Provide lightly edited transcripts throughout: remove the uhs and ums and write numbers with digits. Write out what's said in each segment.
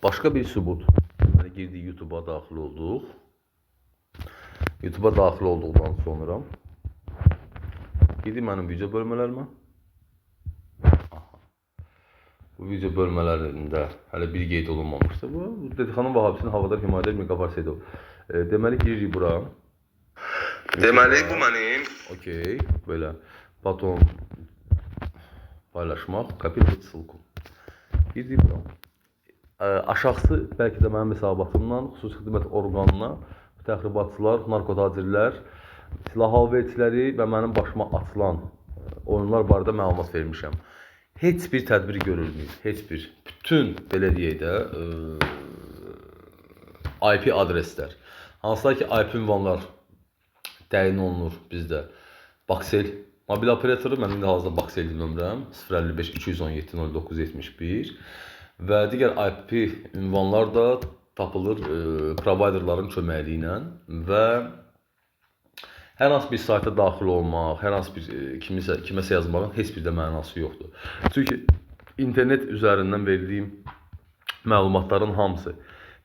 Başqa bir sübut. Deməli, girdik YouTube-a daxil olduq. YouTube-a daxil olduqdan sonra girdik mənim video bölmələrimə. Bu video bölmələrində hələ bir qeyd olunmamışdır. Bu Dedixanın Vahabisinin Havadar Himayədar Meqafar Seydov. Deməli, giririk bura. Deməli, bu mənim. Okey, belə. Baton paylaşmaq, kopiyalıq ссылку. Girdik bura. Aşağısı bəlkə də mənim hesabatımdan xüsusi xidmət orqanına təxribatçılar, narkotacirlər, silah alverçiləri və mənim başıma açılan oyunlar barədə məlumat vermişəm. Heç bir tədbir görülmür, heç bir. Bütün, belə deyək də, IP adreslər, hansılar ki, IP ünvanlar təyin olunur bizdə. Baksel mobil operatoru, mənim də hazırda Baksel nömrəm 055 217 09 71 və digər IP ünvanlar da tapılır providerların köməkliyi ilə və hər hansı bir sayta daxil olmaq, hər hansı bir kiməsə yazmağın heç bir də mənası yoxdur. Çünki internet üzərindən verdiyim məlumatların hamısı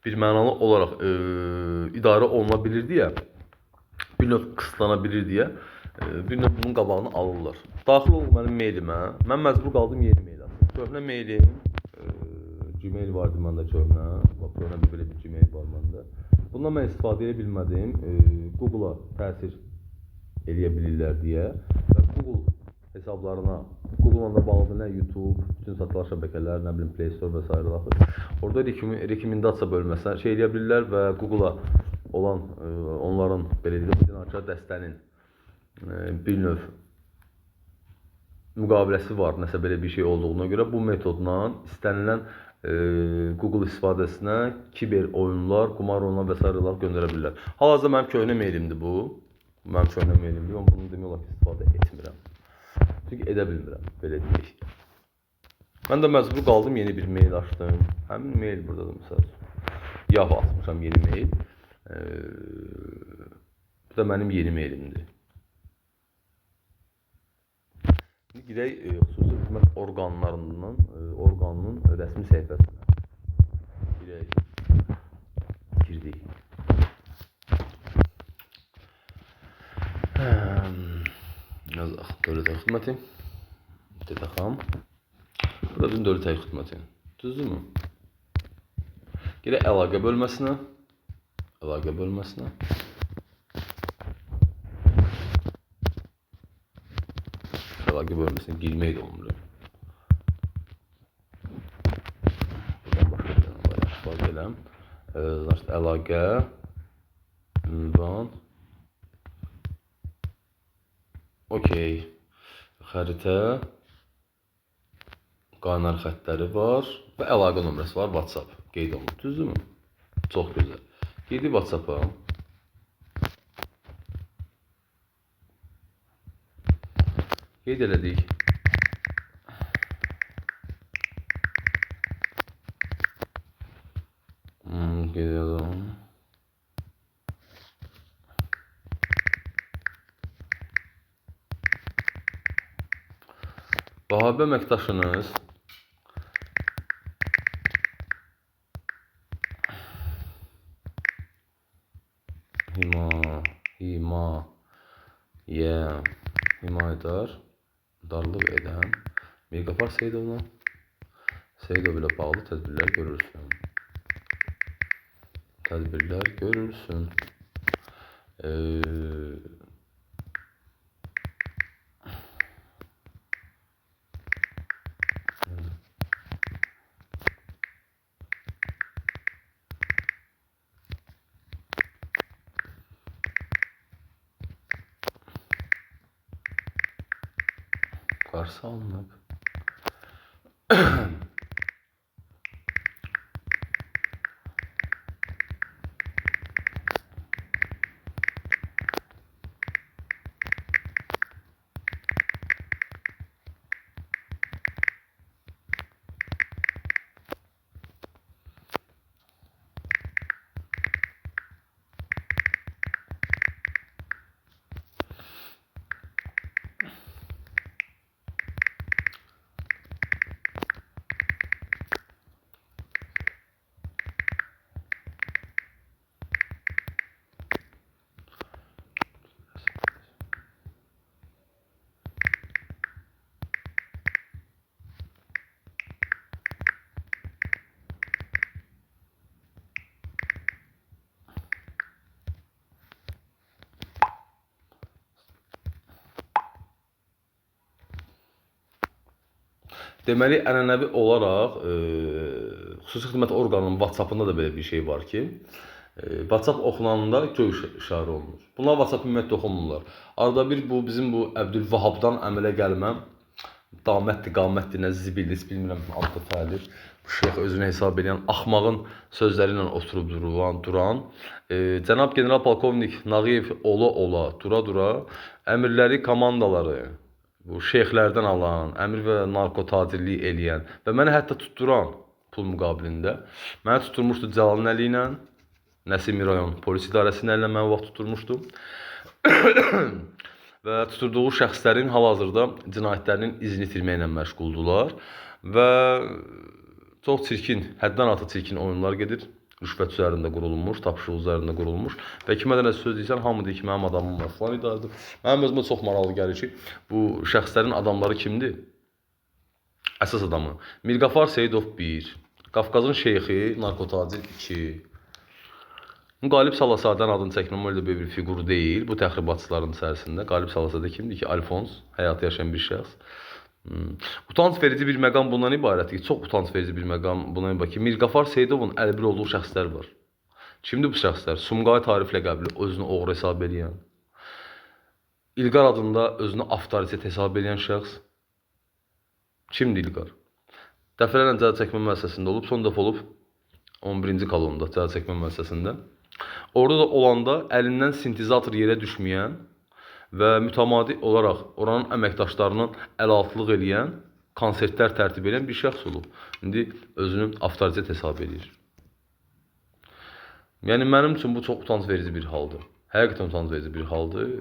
bir mənalı olaraq idarə oluna bilir deyə, bir növ qısıtlana bilir deyə, bir növ bunun qabağını alırlar. Daxil olun mənim mailimə, mən məcbur qaldım yeni mail açdım. Köhnə mailim, Gmail vardı məndə köhnə, köhnə belə bir Gmail var məndə. Bundan mən istifadə edə bilmədim, Google-a təsir eləyə bilirlər deyə və Google hesablarına, Google-la da bağlı nə YouTube, bütün satılış şəbəkələr, nə bilim Play Store və s. daxil. Orada rekomendasiya bölməsinə şey eləyə bilirlər və Google-a olan onların belə deyək, bu cinayətkar dəstənin bir növ müqaviləsi var, nəsə belə bir şey olduğuna görə bu metodla istənilən Google istifadəsinə kiber oyunlar, qumar oyunlar və s. göndərə bilirlər. Hal-hazırda mənim köhnə mailimdir bu. Mənim köhnə mailimdir, amma bunu demək olar ki, istifadə etmirəm. Çünki edə bilmirəm, belə deyək. Mən də məcbur qaldım, yeni bir mail açdım. Həmin mail buradadır, məsəl üçün. Yahoo açmışam, yeni mail. Bu da mənim yeni mailimdir. Girək xüsusi xidmət orqanının rəsmi səhifəsinə. Girdik. Yazaq, dövlət xidməti. Dedəxam. Bu da bizim dövlət xidməti. Düzdürmü? Girək əlaqə bölməsinə. Əlaqə bölməsinə. Əlaqə bölməsinə girmək də olmuyor. Buradan başqa bir dənə əlaqə, ünvan, okey, xəritə, qaynar xətləri var və əlaqə nömrəsi var, WhatsApp qeyd olunur, düzdürmü? Çox gözəl. Girdik WhatsApp-a. Qeyd elədik. Qeyd edelim. Vahabi əməkdaşınız himayədarlıq edən Meqafar Seydovla Seydov ilə bağlı tədbirlər görülsün. Tədbirlər görülsün. Qarşı alınıb. Deməli, ənənəvi olaraq xüsusi xidmət orqanının WhatsApp-ında da belə bir şey var ki, WhatsApp oxunanda göy işarə olunur. Bunlar WhatsApp ümumiyyətlə oxunmurlar. Arada bir bu bizim bu Əbdülvahabdan əmələ gəlməm, damətdir, qamətdir, nə zibildir, bilmirəm adlı fəalidir. Bu şeyx özünü hesab edən axmağın sözləri ilə oturub duran cənab general polkovnik Nağıyev ola dura əmrləri, komandaları bu şeyxlərdən alan, əmir və narko tacirliyi eləyən və mənə hətta tutduran pul müqabilində mənə tutturmuşdu Cəlalın əli ilə, Nəsimi rayon polis idarəsinin əlinə mənə vaxt tutturmuşdu. Və tuturduğu şəxslərin hal-hazırda cinayətlərinin izini itirməklə məşğuldular və çox çirkin, həddən artıq çirkin oyunlar gedir. Rüşvət üzərində qurulmuş, tapşırıq üzərində qurulmuş və kimə də nə söz deyirsən, hamı deyir ki, mənim adamım var, falan idarədir. Mənim özümə çox maraqlı gəlir ki, bu şəxslərin adamları kimdir? Əsas adamı Mirqafar Seyidov 1, Qafqazın şeyxi, narkotacir 2. Qalib Salasadən adını çəkməm, öyle bir fiqur deyil. Bu təxribatçıların içərisində Qalib Salasadə kimdir ki? Alfons, həyatı yaşayan bir şəxs. Utanç verici bir məqam bundan ibarətdir ki, çox utanç verici bir məqam bundan ibarətdir ki, Mirqafar Seyidovun əlbir olduğu şəxslər var. Kimdir bu şəxslər? Sumqayıt Arif ləqəbli, özünü oğru hesab edən, İlqar adında özünü avtoritet hesab edən şəxs. Kimdir İlqar? Dəfələrlə cəza çəkmə müəssisəsində olub, son dəfə olub 11-ci kolonda cəza çəkmə müəssisəsində. Orada da olanda əlindən sintezator yerə düşməyən və mütəmadi olaraq oranın əməkdaşlarının əlaltılıq eləyən, konsertlər tərtib edən bir şəxs olub. İndi özünü avtoritet hesab edir. Yəni, mənim üçün bu çox utanç verici bir haldır. Həqiqətən utanç verici bir haldır.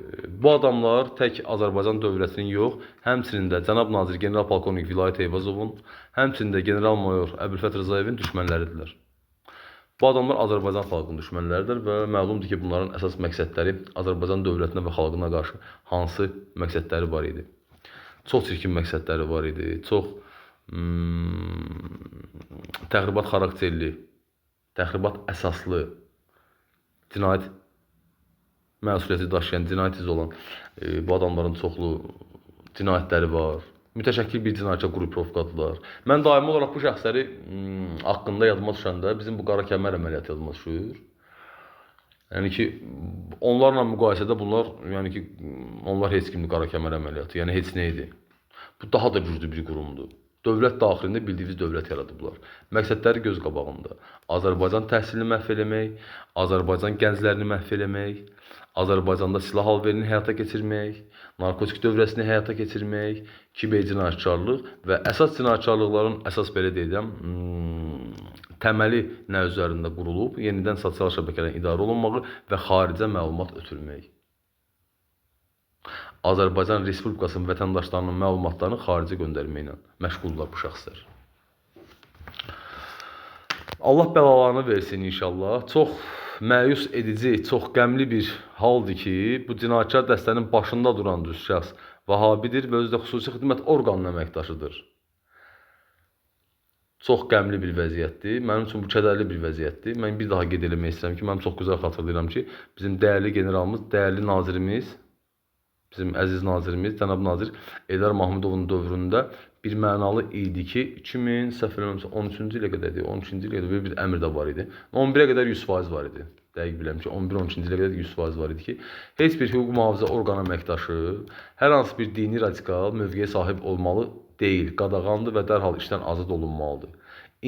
Bu adamlar tək Azərbaycan dövlətinin yox, həmçinin də cənab nazir general polkovnik Vilayət Eyvazovun, həmçinin də general mayor Əbülfət Rızayevin düşmənləridirlər. Bu adamlar Azərbaycan xalqının düşmənləridir və məlumdur ki, bunların əsas məqsədləri Azərbaycan dövlətinə və xalqına qarşı hansı məqsədləri var idi. Çox çirkin məqsədləri var idi. Çox təxribat xarakterli, təxribat əsaslı, cinayət məsuliyyəti daşıyan, cinayət izi olan bu adamların çoxlu cinayətləri var. Mütəşəkkil bir cinayətkar qruprovkadırlar. Mən daimi olaraq bu şəxsləri haqqında yadıma düşəndə bizim bu qara kəmər əməliyyatı yadıma düşür. Yəni ki, onlarla müqayisədə bunlar, yəni ki, onlar heç kimdir qara kəmər əməliyyatı, yəni heç nə idi. Bu daha da güclü bir qurumdur. Dövlət daxilində bildiyiniz dövlət yaradıblar. Məqsədləri göz qabağında. Azərbaycan təhsilini məhv eləmək, Azərbaycan gənclərini məhv eləmək, Azərbaycanda silah alverini həyata keçirmək, narkotik dövrəsini həyata keçirmək, kiber cinayətkarlıq və əsas cinayətkarlıqların əsas belə deyəcəm, təməli nə üzərində qurulub, yenidən sosial şəbəkələrin idarə olunmağı və xaricə məlumat ötürmək. Azərbaycan Respublikasının vətəndaşlarının məlumatlarını xaricə göndərməklə məşğuldurlar bu şəxslər. Allah bəlalarını versin inşallah. Çox məyus edici, çox qəmli bir haldır ki, bu cinayətkar dəstənin başında duran düz şəxs Vahabidir və özü də xüsusi xidmət orqanının əməkdaşıdır. Çox qəmli bir vəziyyətdir. Mənim üçün bu kədərli bir vəziyyətdir. Mən bir daha qeyd eləmək istəyirəm ki, mən çox gözəl xatırlayıram ki, bizim dəyərli generalımız, dəyərli nazirimiz, bizim əziz nazirimiz, cənab nazir Eldar Mahmudovun dövründə bir mənalı idi ki, 2013-cü ilə qədər idi, 13-cü ilə qədər bir əmr də var idi. 11-ə qədər 100% var idi. Dəqiq biləm ki, 11-13-cü ilə qədər 100% var idi ki, heç bir hüquq mühafizə orqanı əməkdaşı hər hansı bir dini radikal mövqeyə sahib olmalı deyil, qadağandır və dərhal işdən azad olunmalıdır.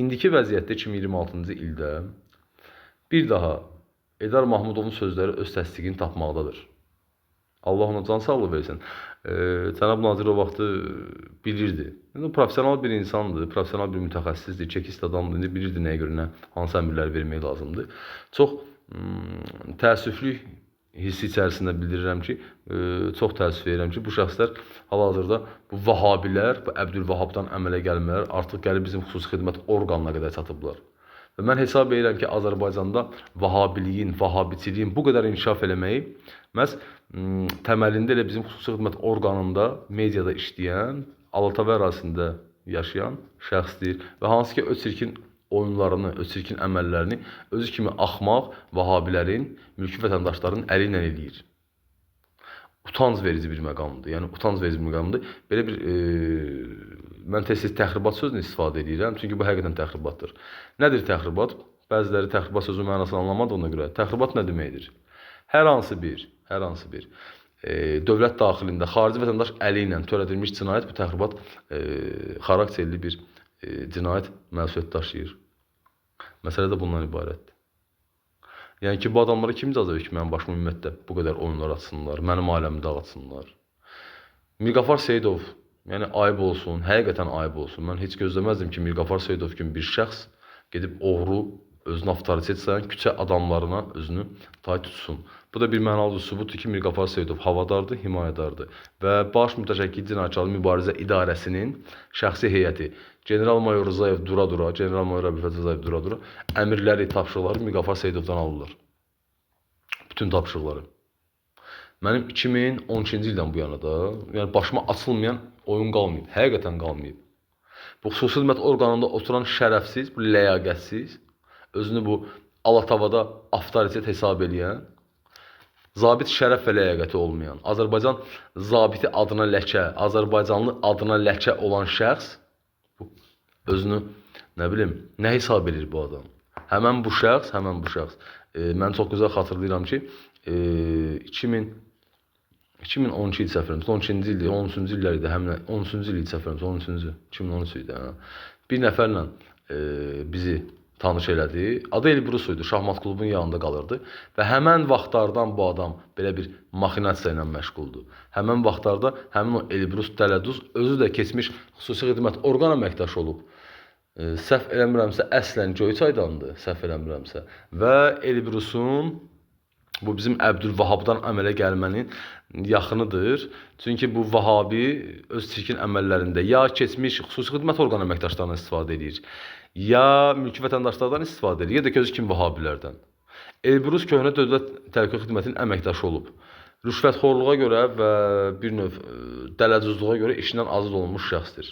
İndiki vəziyyətdə 2026-cı ildə bir daha Eldar Mahmudovun sözləri öz təsdiqini tapmaqdadır. Allah ona can sağlığı versin. Cənab nazir o vaxtı bilirdi. Profesional bir insandır, profesional bir mütəxəssisdir, çəkist adamdır, bilirdi nəyə görə nə, hansı əmrlər vermək lazımdır. Çox təəssüflü hissi içərisində bildirirəm ki, çox təəssüf edirəm ki, bu şəxslər hal-hazırda bu Vahabilər, bu Əbdülvahabdan əmələ gəlmələr artıq gəlib bizim xüsusi xidmət orqanına qədər çatıblar. Və mən hesab edirəm ki, Azərbaycanda Vahabiliyin, Vahabiçiliyin bu qədər inkişaf eləməyi məhz təməlində elə bizim xüsusi xidmət orqanında, mediada işləyən, Alatava ərazisində yaşayan şəxsdir və hansı ki, o çirkin oyunlarını, o çirkin əməllərini özü kimi axmaq Vahabilərin, mülki vətəndaşların əli ilə eləyir. utanc verici bir məqamdır. Yəni utanc verici bir məqamdır. Belə bir mən tez-tez təxribat sözünü istifadə edirəm, çünki bu həqiqətən təxribatdır. Nədir təxribat? Bəziləri təxribat sözünün mənasını anlamadığına görə təxribat nə deməkdir? Hər hansı bir dövlət daxilində xarici vətəndaş əli ilə törədilmiş cinayət bu təxribat xarakterli bir cinayət məsuliyyət daşıyır. Məsələ də bundan ibarətdir. Yəni ki, bu adamlara kim icazə verir ki, mənim başıma ümumiyyətlə bu qədər oyunlar açsınlar, mənim ailəmi dağıtsınlar? Mirqafar Seyidov, yəni ayıb olsun, həqiqətən ayıb olsun. Mən heç gözləməzdim ki, Mirqafar Seyidov kimi bir şəxs gedib oğru, özünü avtoritet sayan küçə adamlarına özünü tay tutsun. Bu da bir mənalı sübutdur ki, Mirqafar Seyidov havadardır, himayədardır və Baş Mütəşəkkil Cinayətçilik Mübarizə İdarəsinin şəxsi heyəti General-Mayor Rzayev dura-dura, General-Mayor Əbülfət Rzayev dura-dura əmirləri, tapşırıqları Mirqafar Seyidovdan alırlar. Bütün tapşırıqları. Mənim 2012-ci ildən bu yana da, yəni başıma açılmayan oyun qalmayıb, həqiqətən qalmayıb. Bu xüsusi xidmət orqanında oturan şərəfsiz, bu ləyaqətsiz, özünü bu alatavada avtoritet hesab edən, zabit şərəf və ləyaqəti olmayan, Azərbaycan zabiti adına ləkə, Azərbaycanlı adına ləkə olan şəxs özünü, nə bilim, nə hesab edir bu adam? Həmən bu şəxs. Mən çox gözəl xatırlayıram ki, 2012 idi səfərimiz, 12-ci ildir, 13-cü illər idi, 13-cü il idi səfərimiz, 13-cü, 2013 idi. Bir nəfərlə bizi tanış elədi. Adı Elbrus idi, şahmat klubunun yanında qalırdı və həmən vaxtlardan bu adam belə bir maxinasiya ilə məşğuldur. Həmən vaxtlarda həmin o Elbrus Dələduz özü də keçmiş xüsusi xidmət orqan əməkdaşı olub. Səhv eləmirəmsə, əslən Göyçaydandır, səhv eləmirəmsə. Və Elbrusun, bu bizim Əbdülvahabdan əmələ gəlmənin yaxınıdır. Çünki bu Vahabi öz çirkin əməllərində ya keçmiş xüsusi xidmət orqan əməkdaşlarından istifadə edir, ya mülki vətəndaşlardan istifadə edir, ya da özü kimi Vahabilərdən. Elbrus köhnə dövlət təhlükəsizlik xidmətinin əməkdaşı olub. Rüşvətxorluğa görə və bir növ dələduzluğa görə işindən azad olunmuş şəxsdir.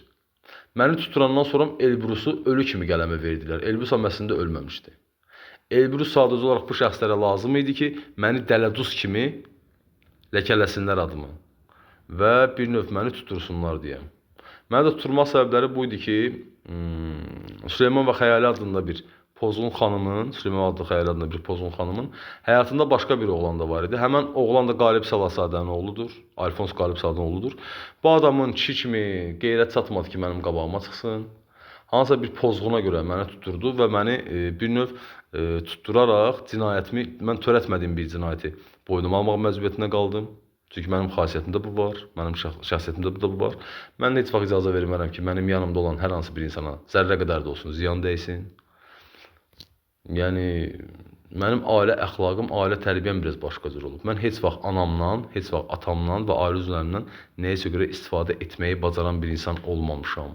Məni tuturandan sonra Elbrusu ölü kimi qələmə verdilər. Elbrus əslində ölməmişdi. Elbrus sadəcə olaraq bu şəxslərə lazım idi ki, məni dələduz kimi ləkələsinlər adımı və bir növ məni tutursunlar deyə. Məni də tuturma səbəbləri bu idi ki, Süleyman və Xəyali adında bir pozğun xanımın, həyatında başqa bir oğlan da var idi. Həmən oğlan da Qalib Salasədənin oğludur, Alfons Qalib Saladənin oğludur. Bu adamın kişi kimi qeyrət çatmadı ki, mənim qabağıma çıxsın. Hansısa bir pozğuna görə məni tuturdu və məni bir növ tutturaraq cinayətimi, mən törətmədiyim bir cinayəti boynuma almaq məcburiyyətində qaldım. Çünki mənim xasiyyətimdə bu var, mənim şəxsiyyətimdə bu var. Mən heç vaxt icazə vermərəm ki, mənim yanımda olan hər hansı bir insana zərrə qədər də olsun ziyan dəysin. Yəni, mənim ailə əxlaqım, ailə tərbiyəm biraz başqa cür olub. Mən heç vaxt anamdan, heç vaxt atamdan və ailə üzvlərimdən nəyəsə görə istifadə etməyi bacaran bir insan olmamışam.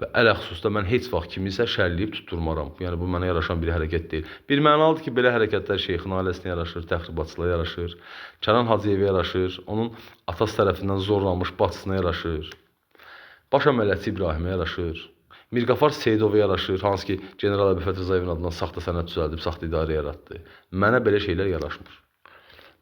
Və ələxüsusda mən heç vaxt kimisə şərləyib tutturmaram. Yəni, bu mənə yaraşan bir hərəkət deyil. Bir mənalıdır ki, belə hərəkətlər şeyxin ailəsinə yaraşır, təxribatçılığa yaraşır, Kənan Hacıyevə yaraşır, onun atası tərəfindən zorlanmış bacısına yaraşır, baş əməliyyatçı İbrahimə yaraşır, Mirqafar Seyidova yaraşır, hansı ki, General Əbülfət Rzayev adından saxta sənəd düzəldib, saxta idarə yaratdı. Mənə belə şeylər yaraşmır.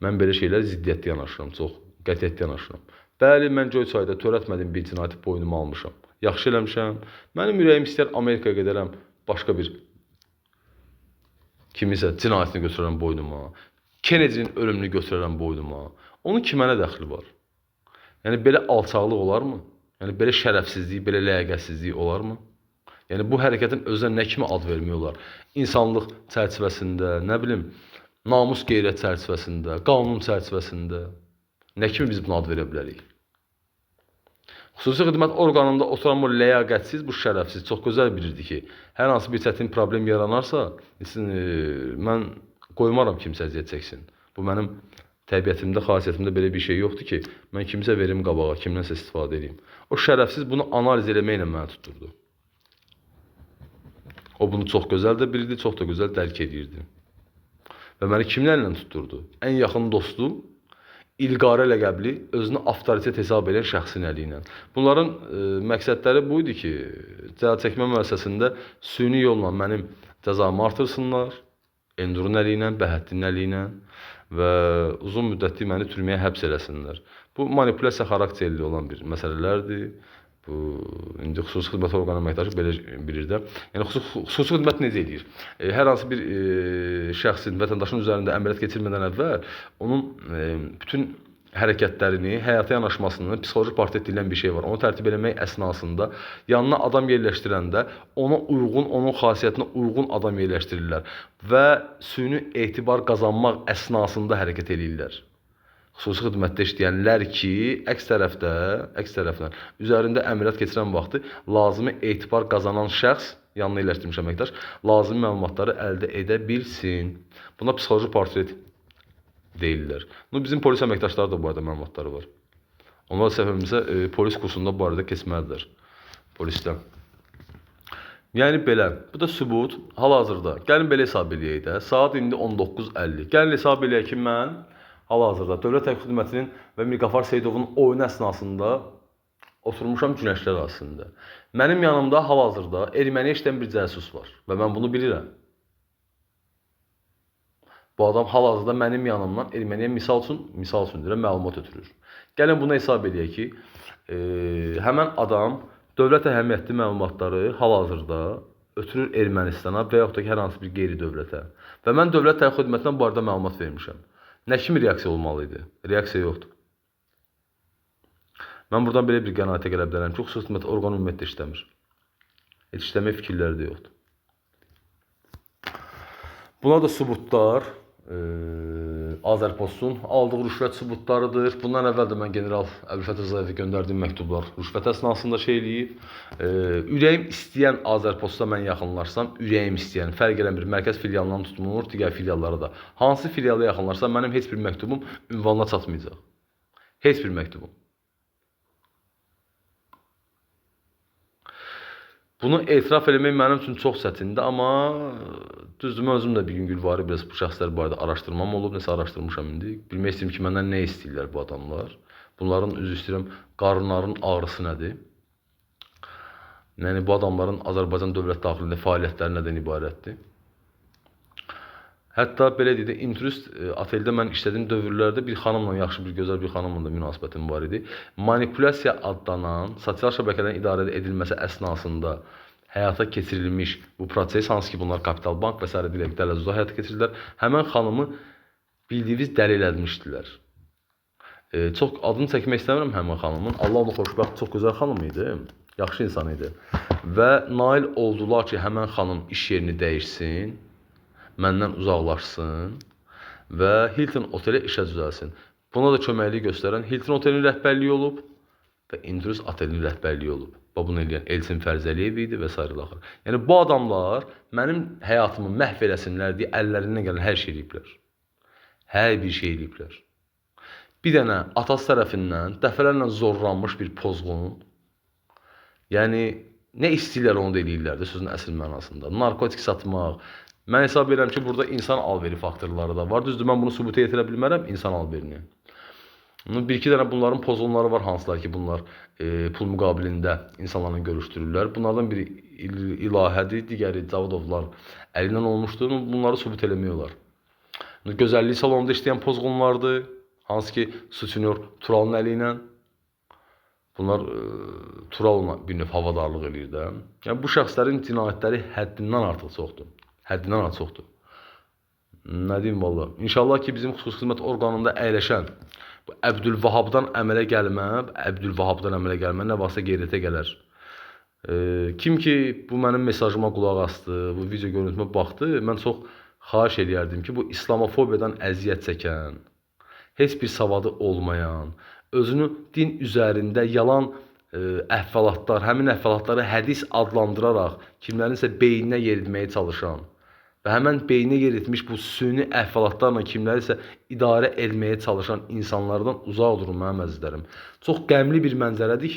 Mən belə şeylər ziddiyyətli yanaşıram, çox qətiyyətli yanaşıram. Bəli, mən Göyçayda törətmədiyim bir cinayəti boynuma almışam. Yaxşı eləmişəm. Mənim ürəyim istər Amerikaya gedərəm, başqa bir kimisə cinayətini götürərəm boynuma. Kennedy'nin ölümünü götürərəm boynuma. Onun ki, mənə dəxli var. Yəni, belə alçaqlıq olarmı? Yəni, belə şərəfsizlik, belə ləyaqətsizlik olarmı? Yəni, bu hərəkətin özünə nə kimi ad vermək olar? İnsanlıq çərçivəsində, nə bilim, namus qeyrət çərçivəsində, qanun çərçivəsində nə kimi biz buna ad verə bilərik? Xüsusi xidmət orqanında oturan bu ləyaqətsiz, bu şərəfsiz çox gözəl bilirdi ki, hər hansı bir çətin problem yaranarsa, mən qoymaram kimsə əziyyət çəksin. Bu mənim təbiətimdə, xasiyyətimdə belə bir şey yoxdur ki, mən kimsə verim qabağa, kimdənsə istifadə edeyim. O şərəfsiz bunu analiz eləməklə məni tuturdu. O bunu çox gözəl də bilirdi, çox da gözəl dərk edirdi. Və məni kimlərlə tuturdu? Ən yaxın dostum, İlqarə ləqəbli, özünü avtoritet hesab edən şəxsin əli ilə. Bunların məqsədləri bu idi ki, cəza çəkmə müəssisəsində süni yolla mənim cəzamı artırsınlar, Endurun əli ilə, Bəhəddinin əli ilə və uzun müddətli məni türməyə həbs eləsinlər. Bu manipulyasiya xarakterli olan bir məsələlərdir. Bu indi xüsusi xidmət orqanı əməkdaşı belə bilir də. Yəni xüsusi xidmət necə eləyir? Hər hansı bir şəxsin, vətəndaşın üzərində əməliyyat keçirmədən əvvəl onun bütün hərəkətlərini, həyata yanaşmasını psixoloji portret deyilən bir şey var. Onu tərtib eləmək əsnasında yanına adam yerləşdirəndə ona uyğun, onun xasiyyətinə uyğun adam yerləşdirirlər və süni etibar qazanmaq əsnasında hərəkət eləyirlər. Xüsusi xidmətdə işləyənlər ki, əks tərəfdən üzərində əməliyyat keçirən vaxtı lazımi etibar qazanan şəxs, yanına yerləşdirmiş əməkdaş, lazımi məlumatları əldə edə bilsin. Buna psixoloji portret deyirlər. Bizim polis əməkdaşları da bu arada məlumatları var. Onlar səfərimizə polis kursunda bu arada keçməlidirlər. Polisdən. Yəni belə, bu da sübut. Hal-hazırda. Gəlin belə hesab eləyək də. Saat indi 19:50. Gəlin hesab eləyək ki, mən hal-hazırda Dövlət Təhlükəsizlik Xidmətinin və Mirqafar Seyidovun oyunu əsnasında oturmuşam Günəşlər arasında. Mənim yanımda hal-hazırda erməniyə işləyən bir cəsus var və mən bunu bilirəm. Bu adam hal-hazırda mənim yanımdan erməniyə misal üçün deyirəm, məlumat ötürür. Gəlin buna hesab eləyək ki, həmən adam dövlət əhəmiyyətli məlumatları hal-hazırda ötürür Ermənistana və yaxud da ki, hər hansı bir qeyri-dövlətə. Və mən Dövlət Təhlükəsizlik Xidmətindən bu arada məlumat vermişəm. Nə kimi reaksiya olmalı idi? Reaksiya yoxdur. Mən buradan belə bir qənaətə gələ bilərəm ki, xüsusi xidmət orqanı ümumiyyətlə işləmir. Heç işləmək fikirləri də yoxdur. Bunlar da sübutlar. Azərpostun aldığı rüşvət sübutlarıdır. Bundan əvvəl də mən general Əbülfət Rızayevə göndərdiyim məktublar rüşvət əsnasında şey eləyib. Ürəyim istəyən Azərposta mən yaxınlarsam, ürəyim istəyən, fərq eləmir, mərkəz filialından tutulur, digər filiallara da. Hansı filiala yaxınlarsam, mənim heç bir məktubum ünvanına çatmayacaq. Heç bir məktubum. Bunu etiraf eləmək mənim üçün çox çətindir, amma düzdür, mən özüm də bir gün Gülvarı biraz bu şəxslər barədə araşdırmam olub, nəsə araşdırmışam indi. Bilmək istəyirəm ki, məndən nə istəyirlər bu adamlar. Bunların, üzr istəyirəm, qarınların ağrısı nədir? Yəni, bu adamların Azərbaycan dövlət daxilində fəaliyyətləri nədən ibarətdir? Hətta belə deyək də, intrust oteldə mən işlədiyim dövrlərdə bir xanımla, yaxşı bir gözəl bir xanımla da münasibətim var idi. Manipulyasiya adlanan sosial şəbəkələrin idarə edilməsi əsnasında həyata keçirilmiş bu proses, hansı ki bunlar Kapital Bank və s. ilə dələduzda həyata keçirdilər, həmən xanımı bildiyiniz dəli elədmişdilər. Çox adını çəkmək istəmirəm həmən xanımın. Allah onu xoşbəxt, çox gözəl xanım idi, yaxşı insan idi. Və nail oldular ki, həmən xanım iş yerini dəyişsin, məndən uzaqlaşsın və Hilton oteli işə düzəlsin. Buna da köməklik göstərən Hilton otelinin rəhbərliyi olub və Intrus otelinin rəhbərliyi olub. Və bunu eləyən Elçin Fərzəliyev idi və s. Yəni, bu adamlar mənim həyatımı məhv eləsinlər deyə əllərindən gələn hər şey eləyiblər. Hər bir şey eləyiblər. Bir dənə atası tərəfindən dəfələrlə zorlanmış bir pozğun, yəni, nə istəyirlər onu da eləyirlər də sözün əsl mənasında. Narkotik satmaq. Mən hesab edirəm ki, burada insan alveri faktorları da var. Düzdür, mən bunu sübuta yetirə bilmərəm, insan alverini. Bir-iki dənə bunların pozğunları var, hansılar ki, bunlar pul müqabilində insanlarla görüşdürürlər. Bunlardan biri İlahədir, digəri Cavidovlar əlindən olmuşdur. Bunları sübut eləmək olar. Gözəllik salonunda işləyən pozğunlardır, hansı ki, suçunyor Turalın əli ilə. Bunlar Tural'la bir növ havadarlıq eləyir də. Yəni, bu şəxslərin cinayətləri həddindən artıq çoxdur. Həddindən artıq çoxdur. Nə deyim valla? İnşallah ki, bizim xüsusi xidmət orqanında əyləşən bu Əbdülvahabdan əmələ gəlmə nə vaxtsa qeyrətə gələr. Kim ki, bu mənim mesajıma qulaq asdı, bu video görüntümə baxdı, mən çox xahiş eləyərdim ki, bu İslamofobiyadan əziyyət çəkən, heç bir savadı olmayan, özünü din üzərində yalan əhvalatlar, həmin əhvalatları hədis adlandıraraq kimlərinsə beyninə yeritməyə çalışan və həmən beyninə yeritmiş bu süni əhvalatlarla kimlərisə idarə etməyə çalışan insanlardan uzaq durun mənim əzizlərim. Çox qəmli bir mənzərədir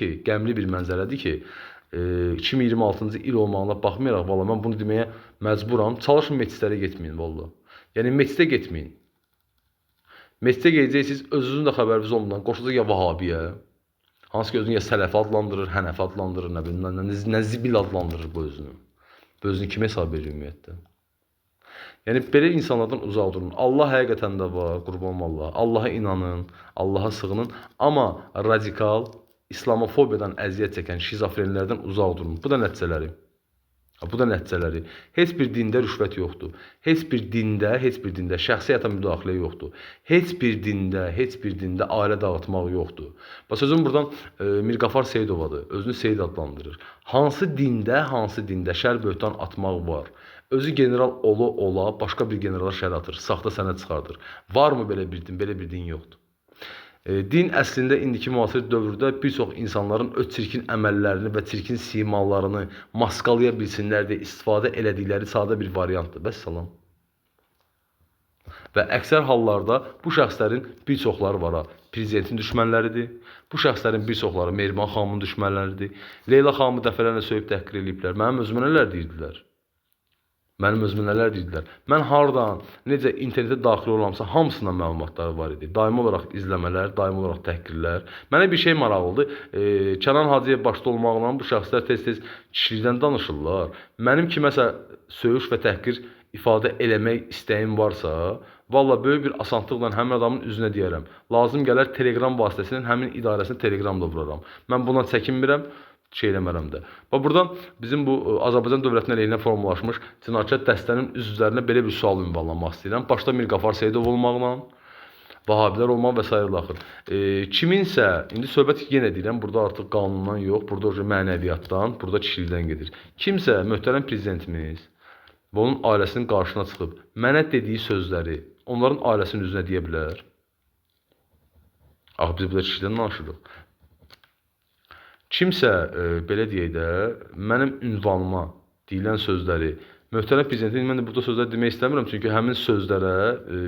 ki, 2026-cı il olmağına baxmayaraq, valla mən bunu deməyə məcburam. Çalışın meçistlərə getməyin, valla. Yəni, meçistə getməyin. Meçistə gedəcəksiniz, özünüzün də xəbəriniz olmadan qoşulacaq ya Vahabiyə, hansı ki, özünü ya Sələfi adlandırır, Hənəfi adlandırır, nə zibil adlandırır bu özünü. Bu özünü kim hesab edir ümumiyyətlə? Yəni belə insanlardan uzaq durun. Allah həqiqətən də var, qurban Allah. Allaha inanın, Allaha sığının, amma radikal İslamofobiyadan əziyyət çəkən şizofrenlərdən uzaq durun. Bu da nəticələri. Bu da nəticələri. Heç bir dində rüşvət yoxdur. Heç bir dində şəxsi həyata müdaxilə yoxdur. Heç bir dində ailə dağıtmaq yoxdur. Bax sözüm buradan Mirqafar Seyidovadır. Özünü Seyid adlandırır. Hansı dində şər böhtan atmaq var? Özü general ola başqa bir generala şər atır, saxta sənəd çıxardır. Varmı belə bir din? Belə bir din yoxdur. Din əslində indiki müasir dövrdə bir çox insanların öz çirkin əməllərini və çirkin simalarını maskalaya bilsinlər deyə istifadə elədikləri sadə bir variantdır. Vəssalam. Və əksər hallarda bu şəxslərin bir çoxları var, prezidentin düşmənləridir. Bu şəxslərin bir çoxları Mehriban xanımın düşmənləridir. Leyla xanımı dəfələrlə söyüb təhqir ediblər. Mənim özümə nələr deyirdilər? Mən hardan, necə internetə daxil olamsa, hamısından məlumatları var idi. Daimi olaraq izləmələr, daimi olaraq təhqirlər. Mənə bir şey maraqlıdır. Kənan Hacıyev başda olmaqla bu şəxslər tez-tez kişilikdən danışırlar. Mənim kiməsə söyüş və təhqir ifadə eləmək istəyim varsa, valla böyük bir asanlıqla həmin adamın üzünə deyərəm. Lazım gələr Telegram vasitəsilə həmin idarəsini Telegramda vuraram. Mən bundan çəkinmirəm. Şey eləmərəm də. Bax buradan bizim bu Azərbaycan dövlətinə əleyhinə formalaşmış cinayətkar dəstənin üzvlərinə belə bir sual ünvanlamaq istəyirəm. Başda Mirqafar Seyidov olmaqla, Vahabilər olmaq və s. axır. Kiminsə, indi söhbət yenə deyirəm, burada artıq qanundan yox, burada mənəviyyatdan, burada kişilikdən gedir. Kimsə, möhtərəm prezidentimiz və onun ailəsinin qarşısına çıxıb, mənə dediyi sözləri onların ailəsinin üzünə deyə bilər. Axı biz burada kişilikdən danışırıq. Kimsə, belə deyək də, mənim ünvanıma deyilən sözləri, möhtərəm prezidentin, mən də burada sözləri demək istəmirəm, çünki həmin sözlərə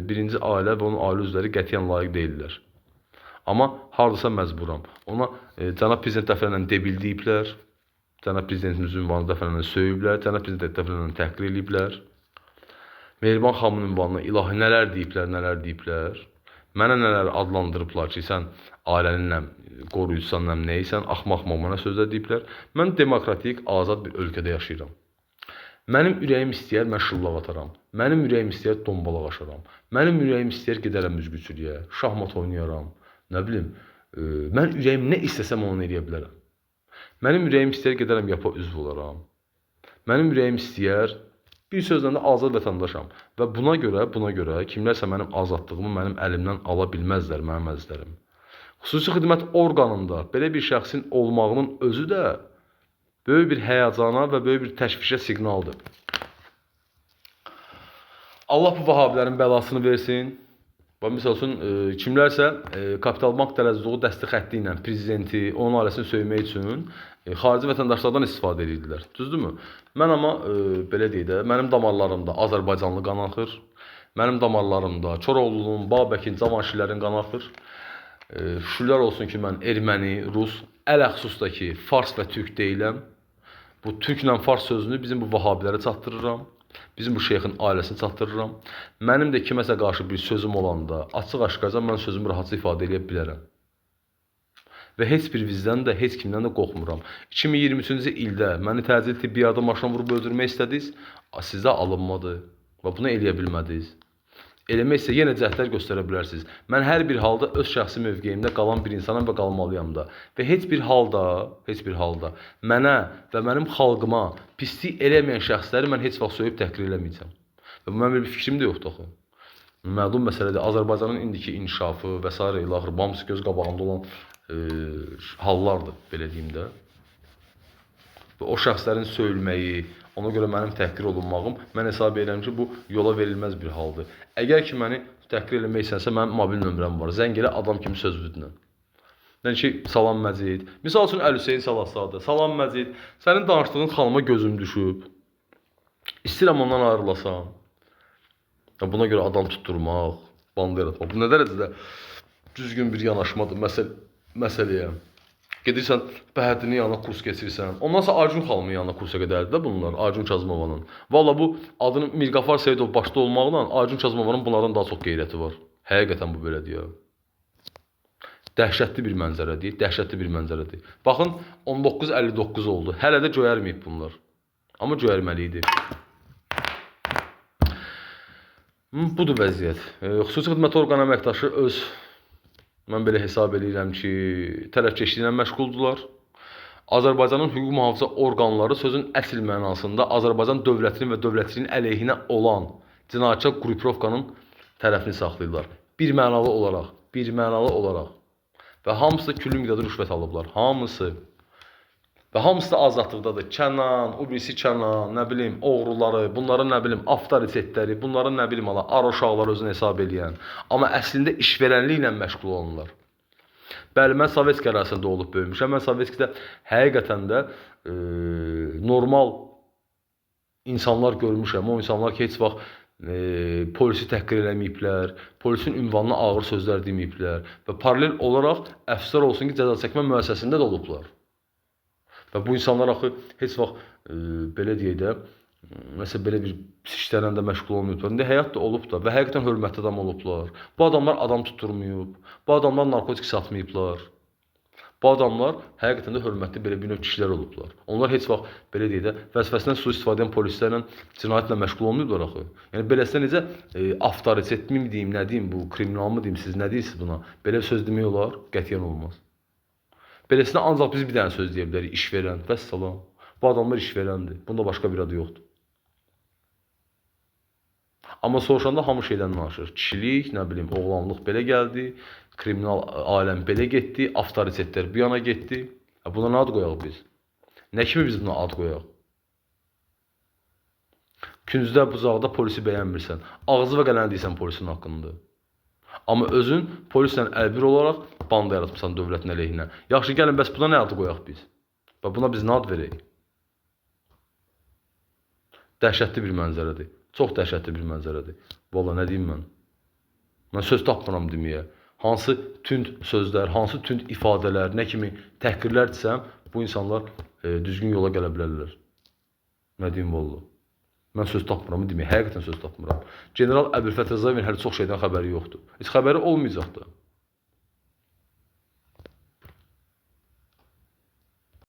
birinci ailə və onun ailə üzvləri qətiyyən layiq deyirlər. Amma hardasa məcburam. Ona cənab prezident dəfələrlə debil deyiblər, cənab prezidentimizin ünvanı dəfələrlə söyüblər, cənab prezident dəfələrlə təhqir ediblər. Mehriban xanımın ünvanına ilahi nələr deyiblər. Mənə nələr adlandırıblar ki, sən ailəninlə qoruyucusan, nəysən, axmaq-axmaq mənə sözlər deyiblər. Mən demokratik, azad bir ölkədə yaşayıram. Mənim ürəyim istəyər, mən şıllaq ataram. Mənim ürəyim istəyər, dombalaq aşaram. Mənim ürəyim istəyər, gedərəm müzgüçülüyə, şahmat oynayaram. Nə bilim, mən ürəyim nə istəsəm onu eləyə bilərəm. Mənim ürəyim istəyər, gedərəm yapa üzv olaram. Mənim ürəyim istəyər, bir sözlə də azad vətəndaşam. Və buna görə kimlərsə mənim azadlığımı mənim əlimdən ala bilməzlər, mənim əzizlərim. Xüsusi xidmət orqanında belə bir şəxsin olmağının özü də böyük bir həyəcana və böyük bir təşvişə siqnaldır. Allah bu vahabilərin bəlasını versin. Misal üçün, kimlərsə Kapital Bank dərəcəliği dəstək xətti ilə prezidenti, onun ailəsini söymək üçün xarici vətəndaşlardan istifadə edirdilər. Düzdürmü? Mən amma belə deyək də, mənim damarlarımda Azərbaycanlı qan axır. Mənim damarlarımda Koroğlunun, Babəkin, Cavanşirlərin qan axır. Şükürlər olsun ki, mən erməni, rus, ələxsusda ki, fars və türk deyiləm. Bu türklə fars sözünü bizim bu vahabilərə çatdırıram. Bizim bu şeyxin ailəsini çatdırıram. Mənim də kiməsə qarşı bir sözüm olanda açıq-aşkarca mən sözümü rahatca ifadə edə bilərəm. Və heç bir bizdən də, heç kimdən də qorxmuram. 2023-cü ildə məni təcili tibbi yardım maşına vurub öldürmək istədiniz, sizə alınmadı və bunu eləyə bilmədiniz. Eləmək isə yenə cəhdlər göstərə bilərsiniz. Mən hər bir halda öz şəxsi mövqeyimdə qalan bir insanam və qalmalıyam da. Və heç bir halda mənə və mənim xalqıma pislik eləməyən şəxsləri mən heç vaxt söyüb təhqir eləməyəcəm. Və bu mənim bir fikrim də yoxdur axı. Məlum məsələdir. Azərbaycanın indiki inkişafı və s. ilə axır, hamısı göz qabağında olan hallardır, belə deyim də. Və o şəxslərin söyülməyi, ona görə mənim təhqir olunmağım, mən hesab edirəm ki, bu yola verilməz bir haldır. Əgər ki, məni təhqir eləməksənsə, mənim mobil nömrəm var. Zəng elə adam kimi sözlüdünə. Yəni ki, salam Məcid. Misal üçün Əli Hüseyin Salasadır. Salam Məcid, sənin danışdığın xanıma gözüm düşüb. İstəyirəm ondan ayrılasam. Buna görə adam tutturmaq, banda yaratmaq. Bu nə dərəcədə düzgün bir yanaşmadır məsələyə. Gedirsən, Bəhəddinin yanına kurs keçirsən. Ondan sonra Acun xanımın yanına kursa gedərdi də bunlar, Acun Kazımovanın. Valla bu adını Mirqafar Seyidov başda olmaqla Acun Kazımovanın bunlardan daha çox qeyrəti var. Həqiqətən bu belədir. Dəhşətli bir mənzərədir. Baxın, 19:59 oldu. Hələ də göyərməyib bunlar. Amma göyərməli idi. Budur vəziyyət. Xüsusi xidmət orqanı əməkdaşı mən belə hesab edirəm ki, tərəfkeşliklə məşğuldular. Azərbaycanın hüquq mühafizə orqanları sözün əsl mənasında Azərbaycan dövlətinin və dövlətçiliyin əleyhinə olan cinayətkar qruprovkanın tərəfini saxlayırlar. Bir mənalı olaraq. Və hamısı da küllü miqdarda rüşvət alıblar. Hamısı. Və hamısı da azadlıqdadır. Kənan, o birisi Kənan, nə bilim, oğruları, bunların nə bilim, avtoritetləri, bunların nə bilim, ar uşaqları özünü hesab edən. Amma əslində işverənliklə məşğul olanlar. Bəli, mən Sovetski ərazisində olub böyümüşəm. Mən Sovetskidə həqiqətən də normal insanlar görmüşəm. O insanlar ki, heç vaxt polisi təhqir eləməyiblər, polisin ünvanına ağır sözlər deməyiblər və paralel olaraq əfsuslar olsun ki, cəza çəkmə müəssisəsində də olublar. Və bu insanlar axı heç vaxt belə deyək də, məsələn belə bir pis işlərlə də məşğul olmayıblar. İndi həyat da olub da və həqiqətən hörmətli adam olublar. Bu adamlar adam tutturmayıb, bu adamlar narkotik satmayıblar. Bu adamlar həqiqətən də hörmətli belə bir növ kişilər olublar. Onlar heç vaxt belə deyək də vəzifəsindən sui-istifadə edən polislərlə cinayətlə məşğul olmayıblar axı. Yəni beləsinə necə avtoritet mi deyim, nə deyim, bu kriminal mı deyim, siz nə deyirsiniz buna? Belə bir söz demək olar, qətiyyən olmaz. Beləsinə ancaq biz bir dənə söz deyə bilərik, işverən, vəssalam. Bu adamlar işverəndir, bunda başqa bir adı yoxdur. Amma soruşanda hamı şeydən danışır. Kişilik, nə bilim, oğlanlıq belə gəldi, kriminal aləm belə getdi, avtoritetlər bu yana getdi. Buna nə ad qoyaq biz? Nə kimi biz buna ad qoyaq? Küncdə, bucaqda polisi bəyənmirsən, ağzı və qələni deyirsən polisin haqqında. Amma özün polislə əlbir olaraq banda yaratmışsan dövlətin əleyhinə. Yaxşı, gəlin, bəs buna nə adı qoyaq biz? Və buna biz nə ad verək? Dəhşətli bir mənzərədir. Çox dəhşətli bir mənzərədir. Vallahi nə deyim mən? Mən söz tapmıram deməyə. Hansı tünd sözlər, hansı tünd ifadələr, nə kimi təhqirlər desəm, bu insanlar düzgün yola gələ bilərlər. Nə deyim vallahi? Mən söz tapmıram deməyə, həqiqətən söz tapmıram. General Əbülfət Rızayevin hələ çox şeydən xəbəri yoxdur. Heç xəbəri olmayacaq da.